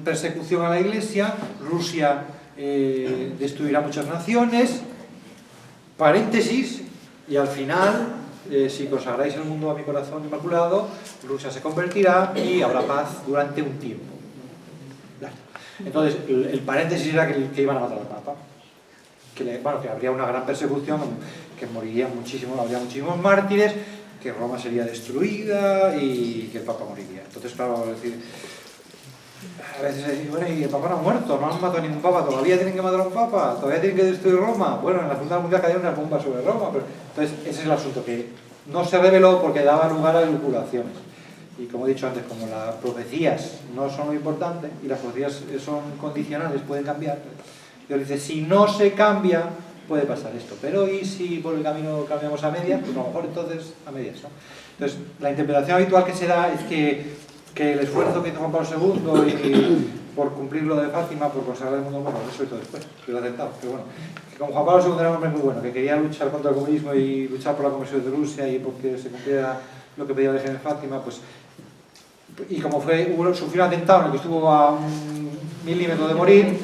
persecución a la Iglesia, Rusia destruirá muchas naciones, paréntesis, y al final, si consagráis el mundo a mi corazón inmaculado, Rusia se convertirá y habrá paz durante un tiempo. Entonces, el paréntesis era que iban a matar al Papa, que habría una gran persecución, que morirían muchísimos, habría muchísimos mártires, que Roma sería destruida y que el Papa moriría. Entonces, claro, es decir, a veces se dice, bueno, y el Papa no ha muerto, no han matado a ningún Papa, todavía tienen que matar a un Papa, todavía tienen que destruir Roma. Bueno, en la Segunda Guerra Mundial cayeron unas bombas sobre Roma, pero entonces ese es el asunto, que no se reveló porque daba lugar a elucubraciones. Y como he dicho antes, como las profecías no son lo importante y las profecías son condicionales, pueden cambiar, Dios dice, si no se cambia, puede pasar esto, pero ¿y si por el camino cambiamos a medias? Pues a lo mejor entonces a medias, ¿no? Entonces, la interpretación habitual que se da es que el esfuerzo que hizo Juan Pablo II y por cumplir lo de Fátima, por consagrar el mundo, bueno, eso hizo después, que lo ha aceptado, pero bueno, que como Juan Pablo II era un hombre muy bueno, que quería luchar contra el comunismo y luchar por la conversión de Rusia y porque se cumpliera lo que pedía la Virgen de Fátima, pues, y como sufrió un atentado en el que estuvo a un milímetro de morir,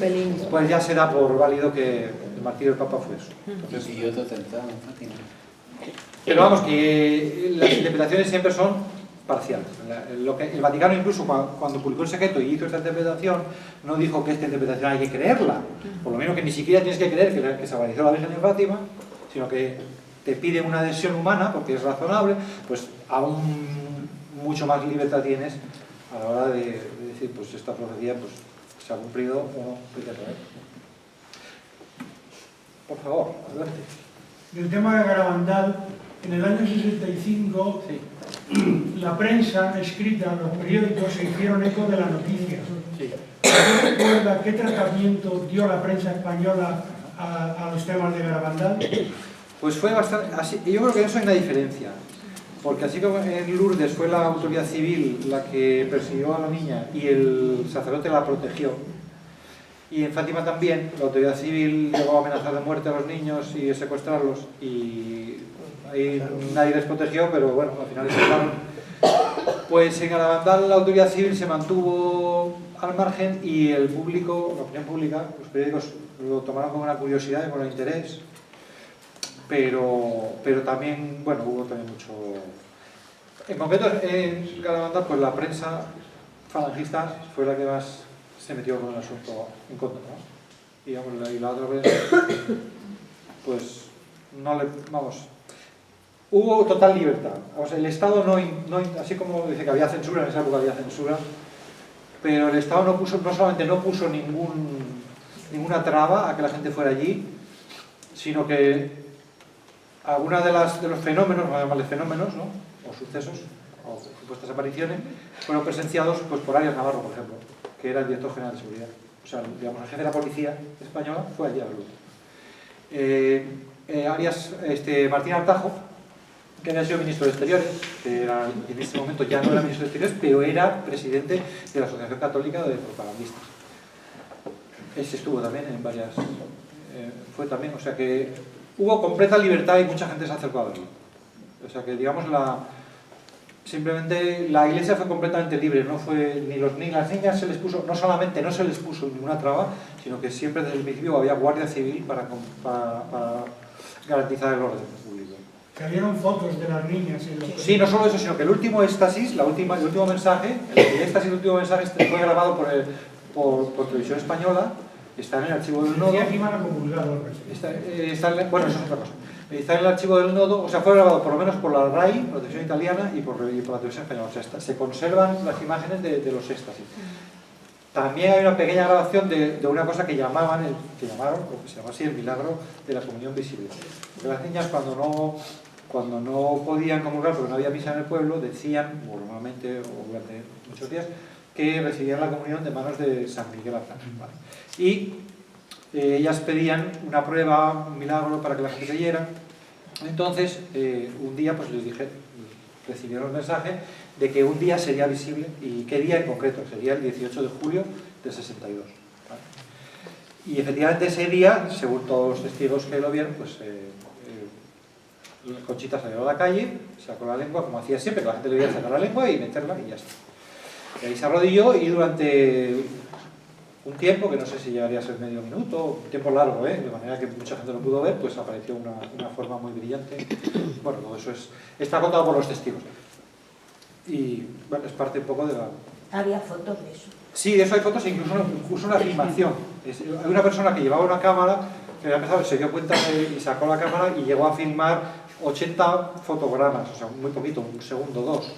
pues ya se da por válido que el martirio del Papa fue eso. Entonces, y otro atentado en Fátima. Pero vamos, que las interpretaciones siempre son parciales. El Vaticano incluso cuando publicó el secreto y hizo esta interpretación, no dijo que esta interpretación hay que creerla, por lo menos que ni siquiera tienes que creer que se apareció la Virgen de Fátima, sino que te pide una adhesión humana, porque es razonable, pues aún mucho más libertad tienes a la hora de decir, pues esta profecía pues, se ha cumplido o no. Por favor, adelante. Del tema de Garabandal, en el año 65, sí, la prensa escrita, los periódicos se hicieron eco de la noticia. Sí. ¿Usted recuerda qué tratamiento dio la prensa española a los temas de Garabandal? Pues fue bastante así. Yo creo que eso hay una diferencia, porque así como en Lourdes fue la autoridad civil la que persiguió a la niña y el sacerdote la protegió, y en Fátima también la autoridad civil llegó a amenazar de muerte a los niños y secuestrarlos, y ahí nadie les protegió, pero bueno, al final les mataron. Pues en Garabandal la autoridad civil se mantuvo al margen y el público, la opinión pública, los periódicos lo tomaron con una curiosidad y con un interés, pero también, bueno, hubo también mucho... En concreto en Garabandal, pues la prensa falangista fue la que más se metió con el asunto en contra, ¿no? Y la otra vez, pues, no le... vamos... Hubo total libertad. O sea, el Estado no, así como dice que había censura, en esa época había censura, pero el Estado no solamente no puso ninguna traba a que la gente fuera allí, sino que algunas de los fenómenos, vamos a llamarles fenómenos, ¿no? O sucesos, o supuestas apariciones, fueron presenciados pues, por Arias Navarro, por ejemplo, que era el director general de seguridad. O sea, digamos, el jefe de la policía española fue allí a verlo. Martín Artajo, que había sido ministro de Exteriores, que en este momento ya no era ministro de Exteriores, pero era presidente de la Asociación Católica de Propagandistas. Ese estuvo también en varias... fue también, o sea que hubo completa libertad y mucha gente se acercó a verlo. O sea que, digamos, simplemente la Iglesia fue completamente libre, no fue ni las niñas se les puso, no solamente no se les puso ninguna traba, sino que siempre desde el principio había guardia civil para garantizar el orden público. Salieron fotos de las niñas. Sí, no solo eso, sino que el último éxtasis, el último mensaje, el último mensaje fue grabado por Televisión Española, está en el archivo del nodo. Que iban a comulgar, bueno, eso es otra cosa. Está en el archivo del nodo, o sea, fue grabado por lo menos por la RAI, la televisión italiana, y por la televisión española. O sea, se conservan las imágenes de los éxtasis. También hay una pequeña grabación de una cosa que llamaron, o que se llama así, el milagro de la comunión visible. Porque las niñas cuando no podían comulgar porque no había misa en el pueblo, decían, normalmente o durante muchos días, que recibían la comunión de manos de San Miguel Arcángel. ¿Vale? Y ellas pedían una prueba, un milagro para que la gente creyera. Entonces, un día pues les dije, recibieron el mensaje de que un día sería visible, y qué día en concreto, sería el 18 de julio del 62. ¿Vale? Y efectivamente ese día, según todos los testigos que lo vieron, pues Conchita salió a la calle, sacó la lengua, como hacía siempre, que la gente le veía sacar la lengua y meterla y ya está. Y ahí se arrodilló y durante un tiempo, que no sé si llegaría a ser medio minuto, un tiempo largo, de manera que mucha gente lo pudo ver, pues apareció una forma muy brillante. Bueno, todo eso está contado por los testigos. Y bueno, es parte un poco de la... Había fotos de eso. Sí, de eso hay fotos, incluso una filmación. Hay una persona que llevaba una cámara, que había empezado, se dio cuenta y sacó la cámara y llegó a filmar 80 fotogramas, o sea, muy poquito, un segundo, dos.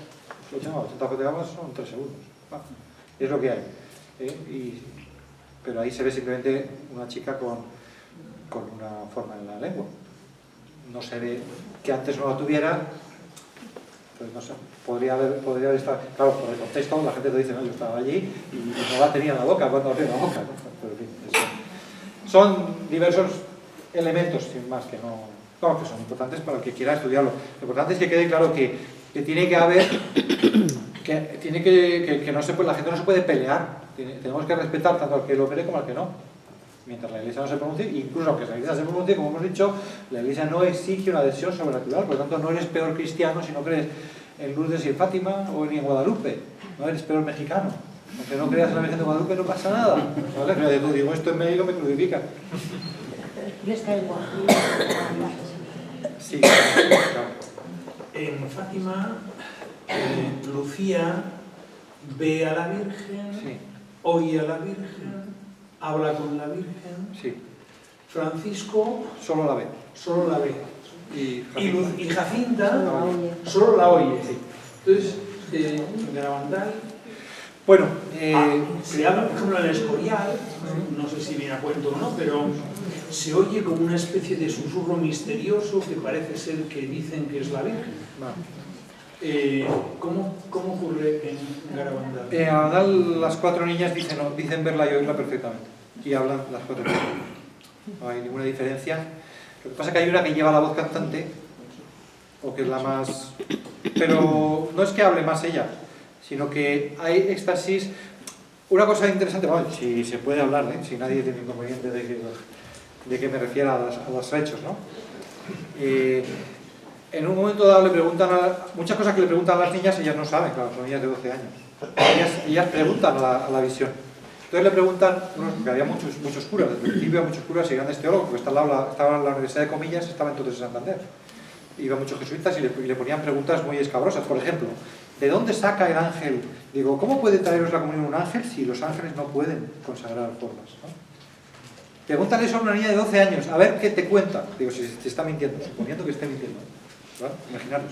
80 fotogramas son 3 segundos. Es lo que hay. Pero ahí se ve simplemente una chica con una forma en la lengua. No se ve que antes no la tuviera, pues no sé, podría haber estado... Claro, por el contexto la gente te dice, no, yo estaba allí y no la tenía en la boca cuando abrió la boca, ¿no? Pero en fin, son diversos elementos, sin más, que que son importantes para el que quiera estudiarlo. Lo importante es que quede claro que tiene que haber... que no se puede, la gente no se puede pelear. Tenemos que respetar tanto al que lo cree como al que no. Mientras la Iglesia no se pronuncie, incluso aunque la Iglesia se pronuncie, como hemos dicho, la Iglesia no exige una adhesión sobrenatural, por lo tanto no eres peor cristiano si no crees en Lourdes y en Fátima o ni en Guadalupe, no eres peor mexicano. Aunque no creas en la Virgen de Guadalupe no pasa nada, ¿vale? Pero tú digo esto en México me crucifican. Les cae igual. Sí, claro. En Fátima, Lucía ve a la Virgen, Sí. oye a la Virgen, habla con la Virgen. Sí. Francisco Solo la ve. solo la ve. Y Y Jacinta Solo la oye. solo la oye. Entonces, en Garabandal bueno, se habla, por ejemplo, en el Escorial, no sé si viene a cuento o no, pero se oye como una especie de susurro misterioso que parece ser que dicen que es la Virgen. ¿Cómo ocurre en Garabandal? En Garabandal las 4 niñas dicen verla y oírla perfectamente. Y hablan las 4 niñas. No hay ninguna diferencia. Lo que pasa es que hay una que lleva la voz cantante, o que es la más... Pero no es que hable más ella, sino que hay éxtasis. Una cosa interesante, bueno, si se puede hablar, si nadie tiene inconveniente de que me refiera a los hechos, ¿no? En un momento dado le preguntan muchas cosas que le preguntan a las niñas, ellas no saben, claro, son niñas de 12 años. Ellas preguntan a la visión. Entonces le preguntan, porque había muchos curas, desde el principio había muchos curas y grandes teólogos, porque estaba en la Universidad de Comillas, estaba entonces en Santander. Iban muchos jesuitas y le ponían preguntas muy escabrosas. Por ejemplo, ¿de dónde saca el ángel? Digo, ¿cómo puede traeros la comunión un ángel si los ángeles no pueden consagrar formas, ¿no? Pregúntale eso a una niña de 12 años, a ver qué te cuenta. Digo, si te está mintiendo, suponiendo que esté mintiendo, ¿vale? Imaginaros.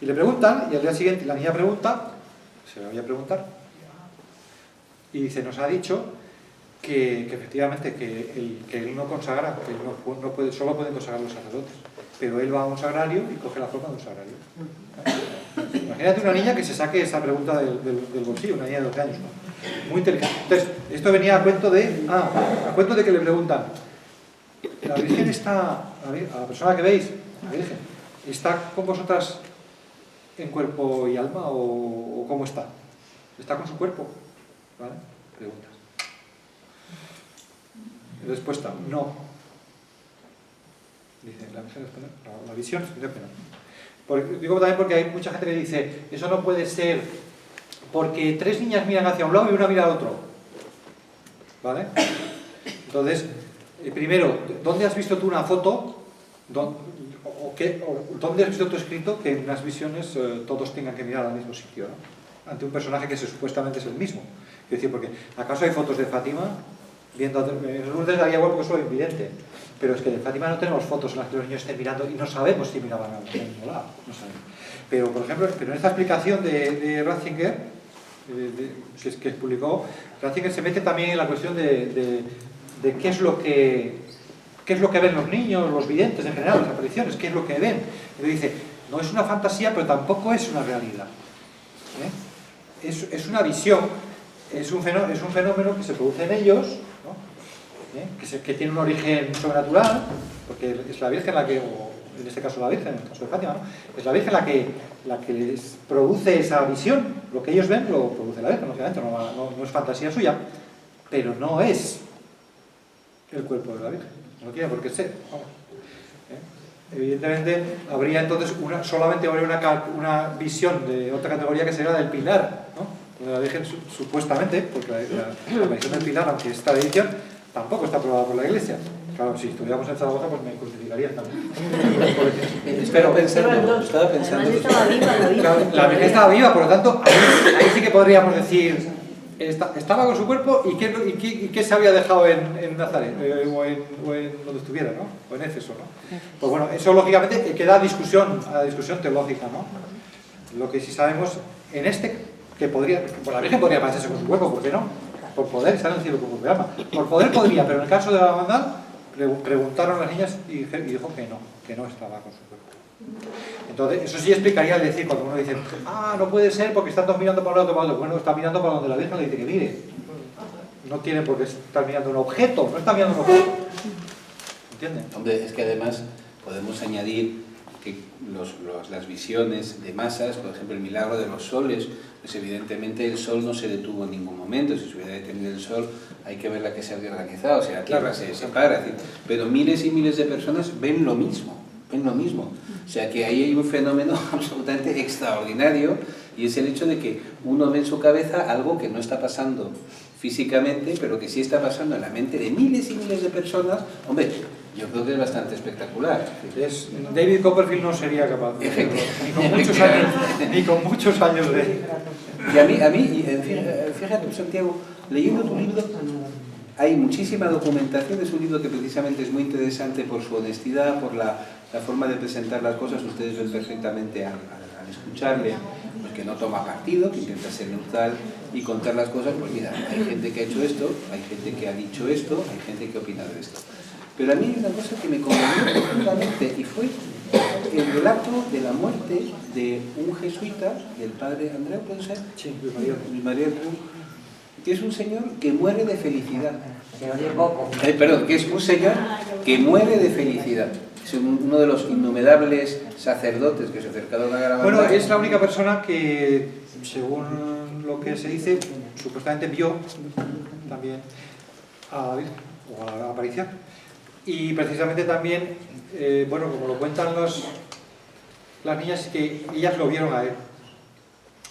Y le preguntan, y al día siguiente la niña pregunta, se la voy a preguntar, y dice, nos ha dicho que efectivamente que él no consagra, que él no puede, solo pueden consagrar los sacerdotes, pero él va a un sagrario y coge la forma de un sagrario. Imagínate una niña que se saque esa pregunta del bolsillo, una niña de 12 años, ¿no? Muy inteligente. Entonces, esto venía a cuento de que le preguntan, la Virgen está, a la persona que veis, la Virgen, ¿está con vosotras en cuerpo y alma o cómo está? ¿Está con su cuerpo? ¿Vale? Preguntas. Respuesta, no. Dice, la Virgen responde, no, la visión responde que no. Digo también porque hay mucha gente que dice, eso no puede ser porque 3 niñas miran hacia un lado y una mira al otro. ¿Vale? Entonces, primero, ¿dónde has visto tú una foto? ¿Dónde has visto tú escrito que en las visiones todos tengan que mirar al mismo sitio, ¿no? Ante un personaje que supuestamente es el mismo? Quiero decir, porque ¿acaso hay fotos de Fátima viendo en Lourdes daría igual porque es solo evidente, pero es que de Fátima no tenemos fotos en las que los niños estén mirando y no sabemos si miraban al mismo lado, no sabemos. Pero por ejemplo, en esta explicación de Ratzinger que publicó, Ratzinger se mete también en la cuestión de qué es lo que ven los niños, los videntes en general, las apariciones, qué es lo que ven. Y le dice, no es una fantasía, pero tampoco es una realidad. Es una visión, es un fenómeno que se produce en ellos, ¿no? que tiene un origen sobrenatural, porque es la Virgen la que, o en este caso la Virgen, en el caso de Fátima, ¿no? Es la Virgen la que les produce esa visión. Lo que ellos ven lo produce la Virgen, obviamente, no es fantasía suya, pero no es el cuerpo de la Virgen, no tiene por qué ser. Evidentemente habría entonces solamente habría una visión de otra categoría que sería la del pilar, ¿no? donde la Virgen supuestamente, porque la aparición del Pilar, aunque es tradición, tampoco está aprobada por la Iglesia. Claro, si estuviéramos en Zaragoza, pues me crucificarían también. Estaba pensando Además estaba viva la Virgen. Claro, la Virgen estaba viva, por lo tanto, ahí sí que podríamos decir, estaba con su cuerpo y qué se había dejado en Nazaret, o en donde estuviera, ¿no? O en Éfeso, ¿no? Pues bueno, eso lógicamente queda a discusión teológica, ¿no? Lo que sí sabemos en que podría, pues la Virgen podría parecerse con su cuerpo, ¿por qué no? Por poder estar en el cielo con cuerpo y alma. Por poder podría, pero en el caso de la hermandad, preguntaron a las niñas y dijo que no estaba con su cuerpo. Entonces, eso sí explicaría el decir, cuando uno dice, no puede ser porque están todos mirando para un lado para otro. Bueno, está mirando para donde la Virgen le dice que mire. No tiene por qué estar mirando un objeto, no está mirando un objeto. ¿Entienden? Hombre, es que además podemos añadir que las visiones de masas, por ejemplo el milagro de los soles, pues evidentemente el sol no se detuvo en ningún momento. Si se hubiera detenido el sol, hay que ver la que se habría organizado, o sea, la Tierra se separa, pero miles y miles de personas ven lo mismo. O sea que ahí hay un fenómeno absolutamente extraordinario, y es el hecho de que uno ve en su cabeza algo que no está pasando físicamente, pero que sí está pasando en la mente de miles y miles de personas. Hombre, yo creo que es bastante espectacular. David Copperfield no sería capaz, ni con muchos años de... Y a mí, fíjate, Santiago, leyendo tu libro, hay muchísima documentación. Es un libro que precisamente es muy interesante por su honestidad, por la forma de presentar las cosas. Ustedes ven perfectamente al escucharle, pues que no toma partido, que intenta ser neutral y contar las cosas. Pues mira, hay gente que ha hecho esto, hay gente que ha dicho esto, hay gente que ha opinado esto. Pero a mí hay una cosa que me conmovió profundamente, y fue el relato de la muerte de un jesuita, del padre Andreu, ¿puede ser? Sí, Luis María Andreu, que es un señor que muere de felicidad. Se oye poco. Perdón, que es un señor que muere de felicidad. Es uno de los innumerables sacerdotes que se acercaron a Garabandal. Bueno, es la única persona que, según lo que se dice, supuestamente vio también a la Virgen, o a la aparición. Y precisamente también, bueno, como lo cuentan las niñas, que ellas lo vieron a él.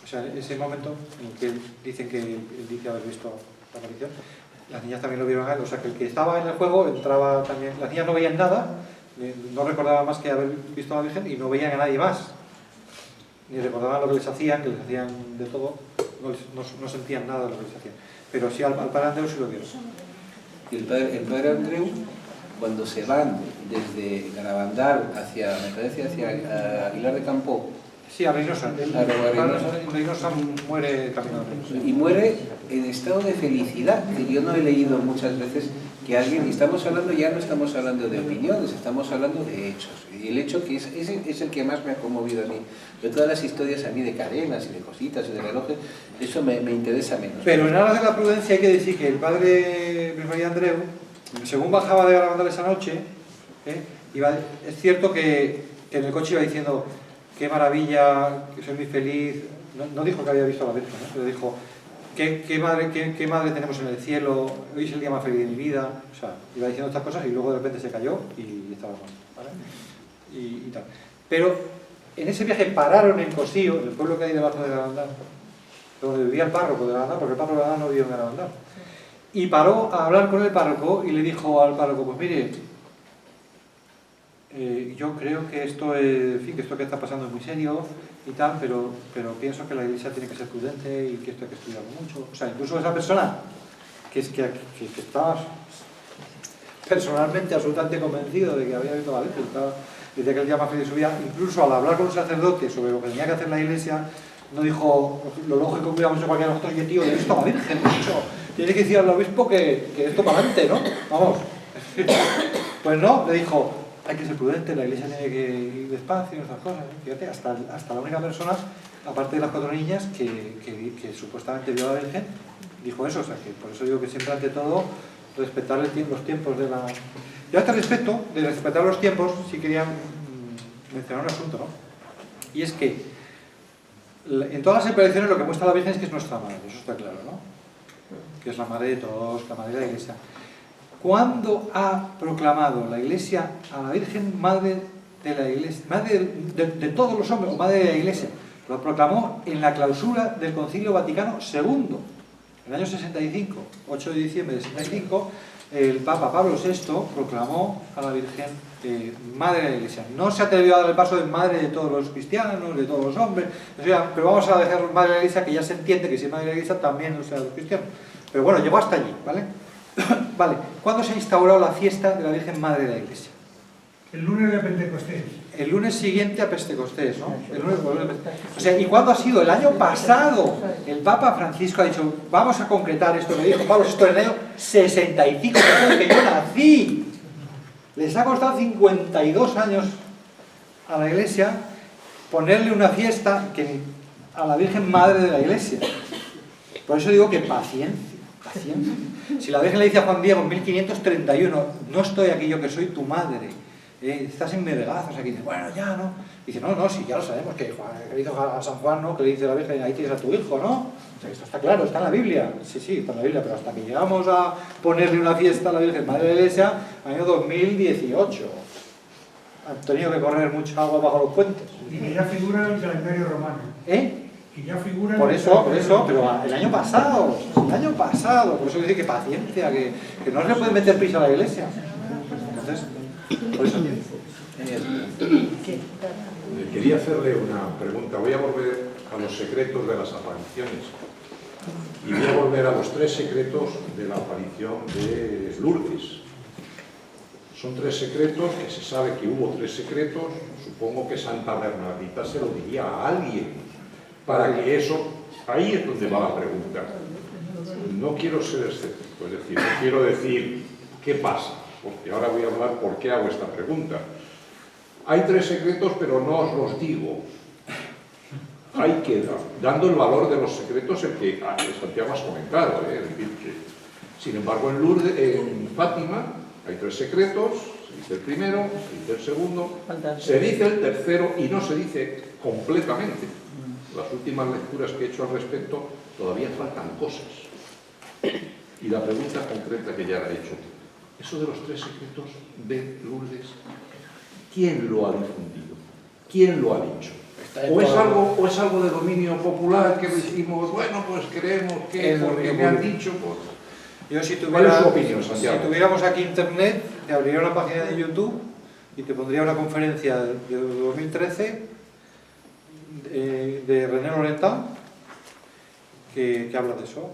O sea, ese momento en el que dicen que él dice haber visto la aparición, las niñas también lo vieron a él. O sea, que el que estaba en el juego entraba también. Las niñas no veían nada, no recordaban más que haber visto a la Virgen, y no veían a nadie más. Ni recordaban lo que les hacían, que les hacían de todo, no sentían nada de lo que les hacían. Pero sí al padre Andreu sí lo vieron. Y el padre Andreu, cuando se van desde Garabandal hacia, me parece, hacia Aguilar de Campoo. Sí, a Reynosa. Reynosa muere caminando. Y muere en estado de felicidad, que yo no he leído muchas veces que alguien, y estamos hablando, ya no estamos hablando de opiniones, estamos hablando de hechos. Y el hecho que es el que más me ha conmovido a mí. De todas las historias a mí de cadenas y de cositas y de relojes, eso me interesa menos. Pero en aras de la prudencia hay que decir que el padre Luis María Andreu, según bajaba de Garabandal esa noche, es cierto que en el coche iba diciendo qué maravilla, que soy muy feliz. No dijo que había visto a la Virgen, pero dijo qué madre tenemos en el cielo, hoy es el día más feliz de mi vida. O sea, iba diciendo estas cosas y luego de repente se cayó y estaba mal, ¿vale? Y tal. Pero en ese viaje pararon en Cosío, el pueblo que hay debajo de Garabandal, donde vivía el párroco de Garabandal, porque el párroco de Garabandal no vivía en Garabandal. Y paró a hablar con el párroco y le dijo al párroco, pues mire, yo creo que esto que esto que está pasando es muy serio y tal, pero pienso que la Iglesia tiene que ser prudente y que esto hay que estudiarlo mucho. O sea, incluso esa persona que estaba personalmente absolutamente convencido de que había visto a la Virgen, desde aquel día más feliz de su vida, incluso al hablar con un sacerdote sobre lo que tenía que hacer la Iglesia, no dijo lo lógico que hubiéramos hecho cualquiera de nosotros, y tío, he visto a la Virgen, mucho. Tienes que decir al obispo que esto para adelante, ¿no? Vamos. Pues no, le dijo, hay que ser prudente, la Iglesia tiene que ir despacio y esas cosas. Fíjate, hasta la única persona, aparte de las 4 niñas, que supuestamente vio a la Virgen, dijo eso. O sea, que por eso digo que siempre ante todo respetar los tiempos de la... Y a este respecto, de respetar los tiempos, sí quería mencionar un asunto, ¿no? Y es que en todas las apariciones lo que muestra la Virgen es que es nuestra madre, eso está claro, ¿no? Que es la madre de todos, la madre de la Iglesia. ¿Cuándo ha proclamado la Iglesia a la Virgen madre de la Iglesia, madre de todos los hombres, o madre de la Iglesia? Lo proclamó en la clausura del Concilio Vaticano II, en el año 65, 8 de diciembre de 65, el Papa Pablo VI proclamó a la Virgen Madre de la Iglesia. No se atrevió a dar el paso de Madre de todos los cristianos, de todos los hombres, o sea, pero vamos a dejar Madre de la Iglesia, que ya se entiende que si es Madre de la Iglesia también no sea de los cristianos. Pero bueno, llegó hasta allí, ¿vale? Vale, ¿cuándo se ha instaurado la fiesta de la Virgen Madre de la Iglesia? El lunes de Pentecostés. El lunes siguiente a Pentecostés, ¿no? El lunes, o sea, ¿y cuándo ha sido? El año pasado. El Papa Francisco ha dicho, vamos a concretar esto, me dijo Pablo VI en el año 65, que yo nací. Les ha costado 52 años a la Iglesia ponerle una fiesta a la Virgen Madre de la Iglesia. Por eso digo que paciencia. Si la Virgen le dice a Juan Diego en 1531, no estoy aquí yo que soy tu madre, estás en vergazos aquí, dice, bueno, ya, ¿no? Dice, no, sí, ya lo sabemos, que le dice a San Juan, ¿no? Que le dice la Virgen, ahí tienes a tu hijo, ¿no? O sea, esto está claro, está en la Biblia. Sí, está en la Biblia, pero hasta que llegamos a ponerle una fiesta a la Virgen Madre de la Iglesia, año 2018. Han tenido que correr mucha agua bajo los puentes. Y que ya figura en el calendario romano. Que ya figura en Por eso, pero el año pasado, por eso dice que paciencia, que no se le puede meter prisa a la Iglesia. Entonces, por eso. Quería hacerle una pregunta. Voy a volver a los secretos de las apariciones y voy a volver a los 3 secretos de la aparición de Lourdes. Son 3 secretos, que se sabe que hubo 3 secretos. Supongo que Santa Bernardita se lo diría a alguien para que eso... Ahí es donde va la pregunta. No quiero ser escéptico, es decir, no quiero decir qué pasa, porque ahora voy a hablar por qué hago esta pregunta. Hay 3 secretos, pero no os los digo. Ahí queda, dando el valor de los secretos el que Santiago has comentado, es decir, que, sin embargo, en Lourdes, en Fátima, hay 3 secretos, se dice el primero, se dice el segundo, se dice el tercero y no se dice completamente. Las últimas lecturas que he hecho al respecto todavía faltan cosas. Y la pregunta concreta que ya la he hecho, eso de los 3 secretos de Lourdes, ¿quién lo ha difundido? ¿Quién lo ha dicho? ¿O es algo de dominio popular que decimos, bueno, pues creemos que porque me han dicho, pues... Yo si ¿Cuál es su opinión, si Santiago? tuviéramos aquí internet, te abriría una página de YouTube y te pondría una conferencia de 2013 de René Laurentin que habla de eso.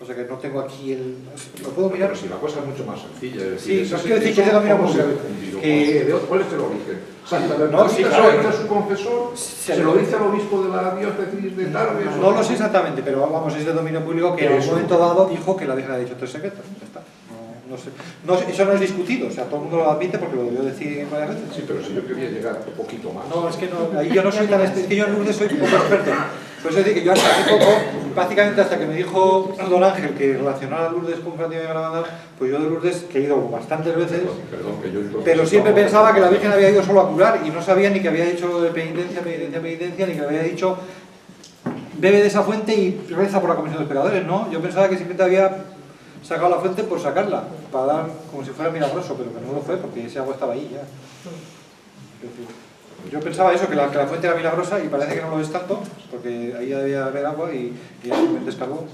O sea que no tengo aquí el... ¿Lo puedo mirar? Pero si la cosa es mucho más sencilla. Es decir, Sí, no quiero decir que se domina ¿cómo se ha público. difundido? ¿Cuál es el origen? Santa Bernardita No, sí, claro. se lo dice a su confesor, se lo dice al obispo de la diócesis de Tarbes. No lo sé exactamente, pero vamos, es de dominio público que en un momento dado dijo que la Virgen ha dicho 3 secretos. Ya está. No sé. Eso no es discutido, o sea, todo el mundo lo admite porque lo debió decir varias veces. Sí, pero si yo quería llegar un poquito más. No, es que no, ahí yo no soy tan es que yo en Lourdes soy poco experto. Por eso decir que yo hasta hace poco, prácticamente hasta que me dijo Don Ángel que relacionara Lourdes con Fátima y Granada, pues yo de Lourdes, que he ido bastantes veces, Perdón, que yo entonces pero siempre estaba- pensaba que la Virgen había ido solo a curar y no sabía ni que había dicho de penitencia, ni que había dicho bebe de esa fuente y reza por la comisión de los pecadores, ¿no? Yo pensaba que simplemente había sacado la fuente por sacarla, para dar como si fuera milagroso, pero que no lo fue porque ese agua estaba ahí ya. Es decir, yo pensaba eso, que la fuente era milagrosa y parece que no lo es tanto, porque ahí debía haber agua y ya me descargó.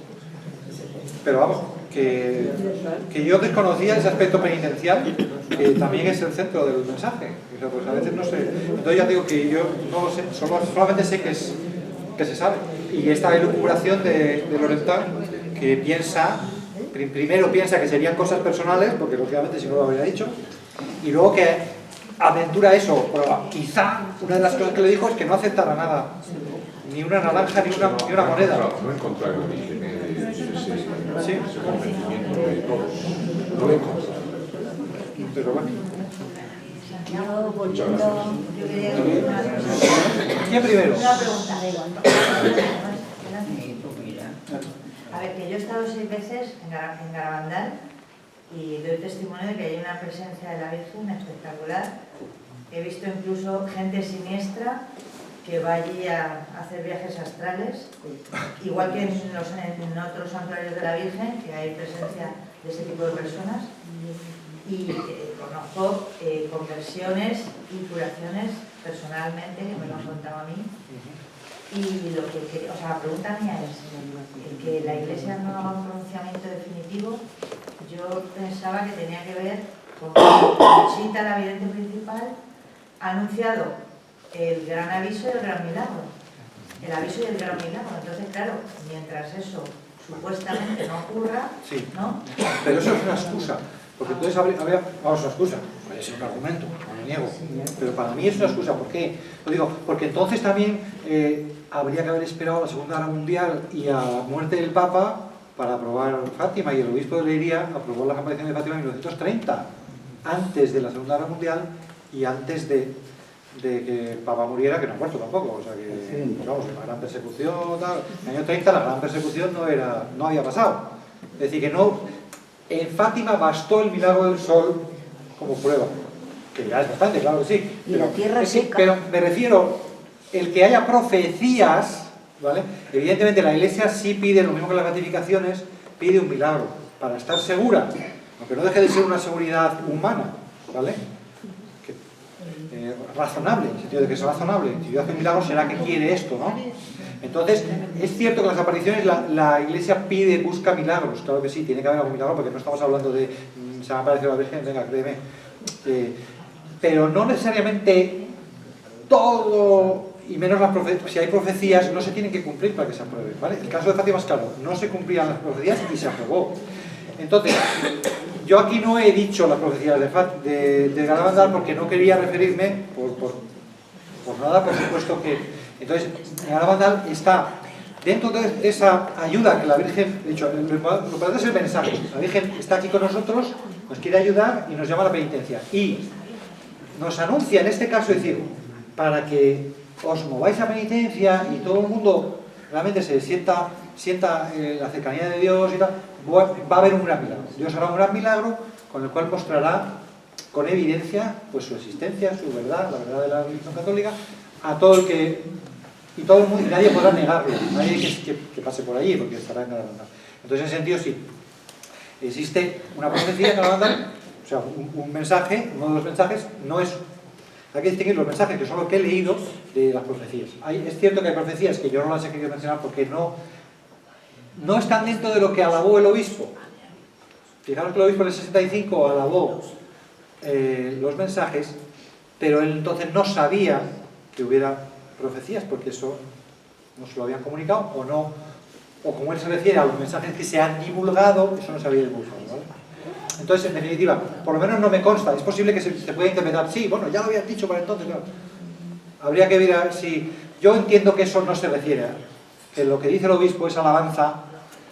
Pero vamos, que yo desconocía ese aspecto penitencial, que también es el centro del mensaje. O sea, pues a veces no sé. Entonces ya digo que yo no lo sé, solamente sé que se sabe. Y esta elucubración de Laurentin, que piensa, primero piensa que serían cosas personales, porque lógicamente si no lo habría dicho, y luego que aventura eso, pero quizá una de las cosas que le dijo es que no aceptara nada, ni una naranja ni una moneda. No he encontrado el origen de ese Sí. convencimiento de todos. No lo he encontrado. Pero bueno. Santiago, volviendo, yo quería ¿Quién primero? una pregunta. A ver, que yo he estado 6 veces en Garabandal y doy testimonio de que hay una presencia de la Virgen espectacular. He visto incluso gente siniestra que va allí a hacer viajes astrales, igual que en otros santuarios de la Virgen, que hay presencia de ese tipo de personas. Y conozco conversiones y curaciones personalmente, que me lo han contado a mí. Y lo que quería, o sea, la pregunta mía es que la Iglesia no haga un pronunciamiento definitivo. Yo pensaba que tenía que ver con que Conchita, la vidente principal, ha anunciado el gran aviso y el gran milagro. El aviso y el gran milagro. Entonces, claro, mientras eso supuestamente no ocurra, sí, ¿no? Pero eso es una excusa, porque entonces habría vamos, una excusa, puede ser un argumento, no lo niego, pero para mí es una excusa. ¿Por qué? Lo digo, porque entonces también habría que haber esperado a la Segunda Guerra Mundial y a la muerte del Papa para aprobar Fátima, y el obispo de Leiria aprobó las apariciones de Fátima en 1930, antes de la Segunda Guerra Mundial y antes de que el Papa muriera, que no ha muerto tampoco, o sea que, vamos, la gran persecución, tal. En el año 30 la gran persecución no había pasado. Es decir, que no, en Fátima bastó el milagro del sol como prueba, que ya es bastante, claro que sí. Y la tierra seca. Pero me refiero, el que haya profecías, ¿vale? Evidentemente la Iglesia sí pide, lo mismo que las ratificaciones, pide un milagro, para estar segura, aunque no deje de ser una seguridad humana, ¿vale? Razonable, en el sentido de que es razonable. Si yo hago un milagro, será que quiere esto, ¿no? Entonces, es cierto que en las apariciones la Iglesia pide, busca milagros, claro que sí, tiene que haber algún milagro, porque no estamos hablando de se me ha aparecido la Virgen, venga, créeme. Pero no necesariamente todo, y menos las profecías, si hay profecías, no se tienen que cumplir para que se apruebe, ¿vale? El caso de Fátima es claro, no se cumplían las profecías y se aprobó. Entonces, yo aquí no he dicho las profecías de Garabandal porque no quería referirme, por nada, por supuesto que... Entonces, Garabandal está dentro de esa ayuda que la Virgen, de hecho, lo importante es el mensaje. La Virgen está aquí con nosotros, nos quiere ayudar y nos llama a la penitencia. Y nos anuncia, en este caso, es decir, para que os mováis a penitencia y todo el mundo realmente se sienta la cercanía de Dios y tal, va a haber un gran milagro. Dios hará un gran milagro con el cual mostrará con evidencia pues su existencia, su verdad, la verdad de la religión católica, a todo el que... y todo el mundo, y nadie podrá negarlo, nadie que pase por allí, porque estará en Garabandal. Entonces, en ese sentido, sí, existe una profecía en Garabandal, o sea, un mensaje, uno de los mensajes, no es... Hay que distinguir los mensajes, que son los que he leído, de las profecías. Es cierto que hay profecías que yo no las he querido mencionar porque no están dentro de lo que alabó el obispo. Fijaros que el obispo en el 65 alabó los mensajes, pero él entonces no sabía que hubiera profecías, porque eso no se lo habían comunicado, o como él se refiere a los mensajes que se han divulgado, eso no se había divulgado, ¿vale? Entonces, en definitiva, por lo menos no me consta. Es posible que se pueda interpretar, sí, bueno, ya lo habían dicho para entonces, claro. Habría que ver si... Yo entiendo que eso no se refiere, que lo que dice el obispo es alabanza,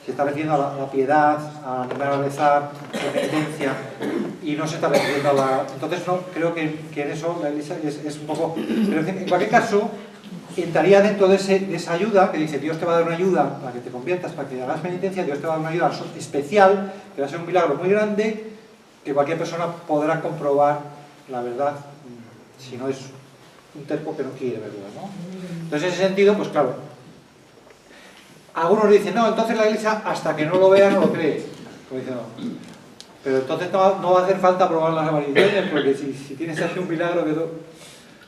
se está refiriendo a la piedad, a animar a rezar, a la penitencia, y no se está refiriendo a la... Entonces, no, creo que en eso la Iglesia es un poco... Pero en cualquier caso, entraría dentro de esa ayuda, que dice, Dios te va a dar una ayuda para que te conviertas, para que hagas penitencia, Dios te va a dar una ayuda especial, que va a ser un milagro muy grande, que cualquier persona podrá comprobar la verdad, si no es un terco que no quiere verla, ¿no? Entonces, en ese sentido, pues claro, algunos dicen, no, entonces la Iglesia hasta que no lo vea no lo cree. Como dicen, no. Pero entonces no va a hacer falta probar las apariciones, porque si tienes así un milagro que...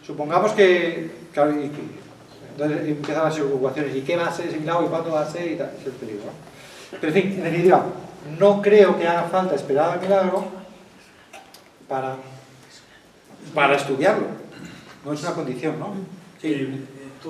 Supongamos que... Claro, entonces empiezan las preocupaciones, ¿y qué va a ser ese milagro y cuándo va a ser? Y tal, ese es el peligro, ¿no? Pero en fin, en definitiva, no creo que haga falta esperar al milagro para estudiarlo. No es una condición, ¿no? Sí.